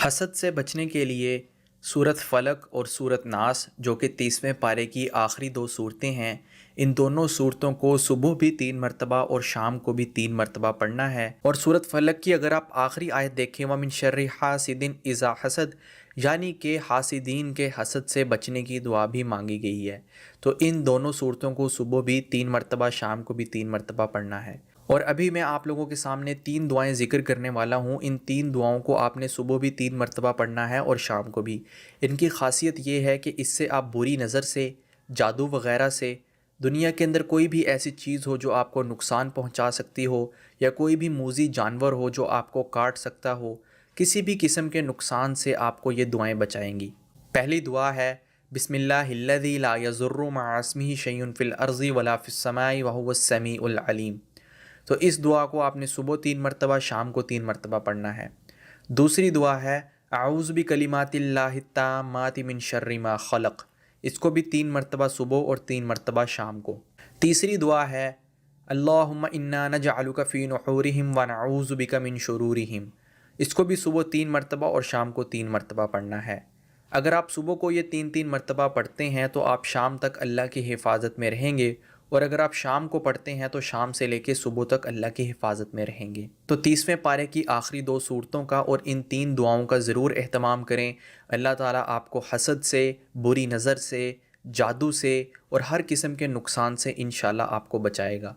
حسد سے بچنے کے لیے سورت فلق اور سورت ناس جو کہ 30ویں پارے کی آخری دو صورتیں ہیں، ان دونوں صورتوں کو صبح بھی 3 مرتبہ اور شام کو بھی 3 مرتبہ پڑھنا ہے۔ اور سورت فلق کی اگر آپ آخری آیت دیکھیں وَمِن شَرِّ حَاسِدٍ اِذَا حَسَد، یعنی کہ حاسدین کے حسد سے بچنے کی دعا بھی مانگی گئی ہے، تو ان دونوں صورتوں کو صبح بھی 3 مرتبہ شام کو بھی 3 مرتبہ پڑھنا ہے۔ اور ابھی میں آپ لوگوں کے سامنے 3 دعائیں ذکر کرنے والا ہوں، ان 3 دعاؤں کو آپ نے صبح بھی 3 مرتبہ پڑھنا ہے اور شام کو بھی۔ ان کی خاصیت یہ ہے کہ اس سے آپ بری نظر سے، جادو وغیرہ سے، دنیا کے اندر کوئی بھی ایسی چیز ہو جو آپ کو نقصان پہنچا سکتی ہو، یا کوئی بھی موذی جانور ہو جو آپ کو کاٹ سکتا ہو، کسی بھی قسم کے نقصان سے آپ کو یہ دعائیں بچائیں گی۔ پہلی دعا ہے بسم اللہ الذی لا یضر مع اسمہ شیء فی الارض ولا فی السماء وہو السمیع العلیم۔ تو اس دعا کو آپ نے صبح 3 مرتبہ، شام کو 3 مرتبہ پڑھنا ہے۔ دوسری دعا ہے اعوذ بکلمات اللہ التامات من شر ما خلق، اس کو بھی 3 مرتبہ صبح اور 3 مرتبہ شام کو۔ تیسری دعا ہے اللہم انا نجعلک فی نحورہم ونعوذ بک من شرورہم، اس کو بھی صبح 3 مرتبہ اور شام کو 3 مرتبہ پڑھنا ہے۔ اگر آپ صبح کو یہ 3 مرتبہ پڑھتے ہیں تو آپ شام تک اللہ کی حفاظت میں رہیں گے، اور اگر آپ شام کو پڑھتے ہیں تو شام سے لے کے صبح تک اللہ کی حفاظت میں رہیں گے۔ تو 30ویں پارے کی آخری دو صورتوں کا اور ان 3 دعاؤں کا ضرور اہتمام کریں۔ اللہ تعالیٰ آپ کو حسد سے، بری نظر سے، جادو سے اور ہر قسم کے نقصان سے انشاءاللہ آپ کو بچائے گا۔